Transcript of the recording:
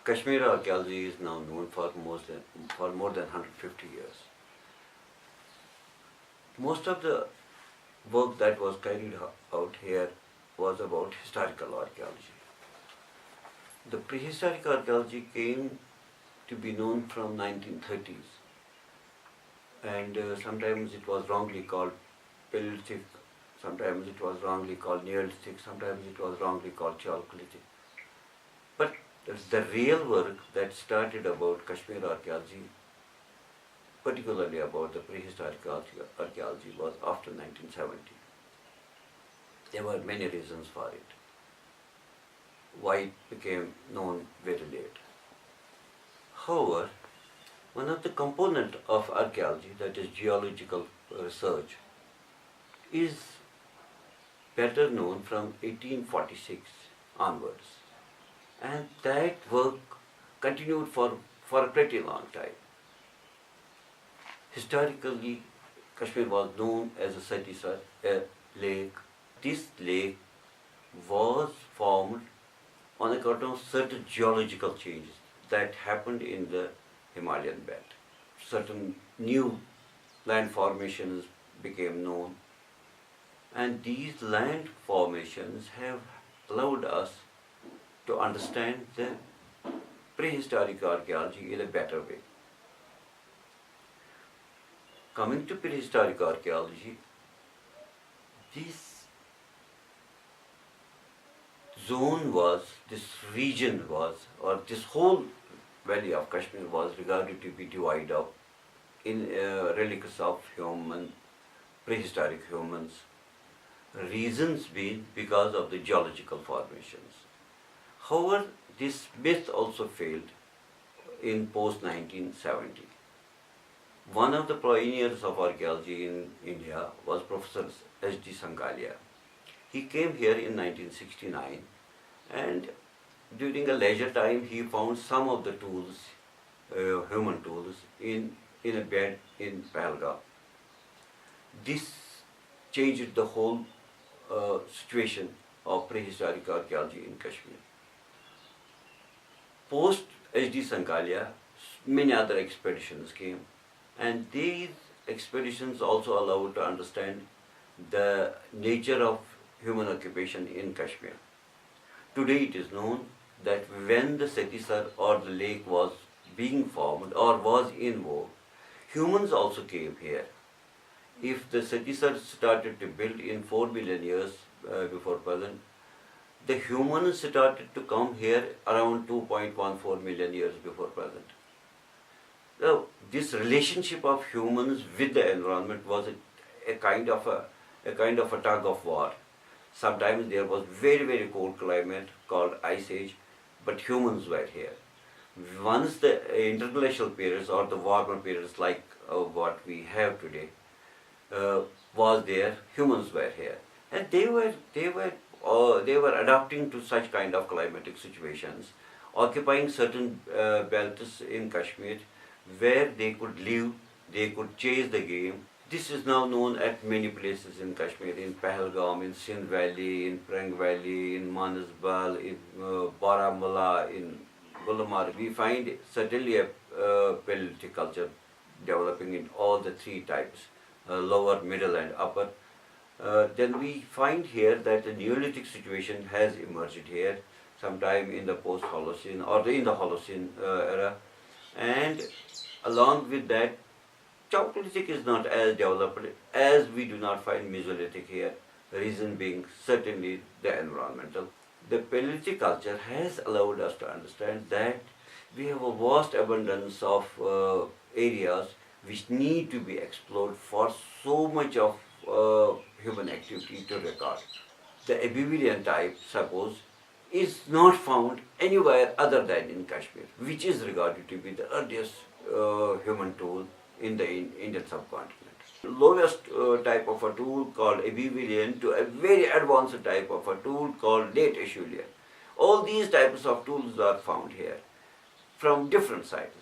Kashmir archaeology is now known for more than 150 years. Most of the work that was carried out here was about historical archaeology. The prehistoric archaeology came to be known from 1930s, and sometimes it was wrongly called Paleolithic, sometimes it was wrongly called Neolithic, sometimes it was wrongly called Chalcolithic. But the real work that started about Kashmir archaeology, particularly about the prehistoric archaeology, was after 1970. There were many reasons for it, why it became known very late. However, one of the components of archaeology, that is geological research, is better known from 1846 onwards. And that work continued for a pretty long time. Historically, Kashmir was known as a Satisar lake. This lake was formed on account of certain geological changes that happened in the Himalayan belt. Certain new land formations became known, and these land formations have allowed us to understand the prehistoric archaeology in a better way. Coming to prehistoric archaeology, this region was, or this whole valley of Kashmir was regarded to be divided up in relics of prehistoric humans. Reasons being because of the geological formations. However, this myth also failed in post-1970. One of the pioneers of archaeology in India was Professor H.D. Sangalia. He came here in 1969, and during a leisure time he found some of the tools, human tools, in a bed in Pahalgam. This changed the whole situation of prehistoric archaeology in Kashmir. Post H.D. Sangalia, many other expeditions came, and these expeditions also allowed to understand the nature of human occupation in Kashmir. Today it is known that when the Satisar or the lake was being formed or was in vogue, humans also came here. If the Satisar started to build in 4 million years before present, the humans started to come here around 2.14 million years before present. So this relationship of humans with the environment was a kind of a tug of war. Sometimes there was very, very cold climate called Ice Age, but humans were here. Once the interglacial periods or the warmer periods like what we have today was there, humans were here, and they were adapting to such kind of climatic situations, occupying certain belts in Kashmir where they could live, they could chase the game. This is now known at many places in Kashmir, in Pahalgam, in Sindh Valley, in Prang Valley, in Manasbal, in Baramulla, in Gulmarg. We find certainly a Paleolithic culture developing in all the three types, lower, middle and upper. Then we find here that the Neolithic situation has emerged here sometime in the post-Holocene or in the Holocene era, and along with that, Chalcolithic is not as developed as we do not find Mesolithic here, the reason being certainly the environmental. The Paleolithic culture has allowed us to understand that we have a vast abundance of areas which need to be explored for so much of human activity to record. The Abelian type, suppose, is not found anywhere other than in Kashmir, which is regarded to be the earliest human tool in the Indian subcontinent. The lowest type of a tool called Abelian to a very advanced type of a tool called late Acheulean. All these types of tools are found here from different sites.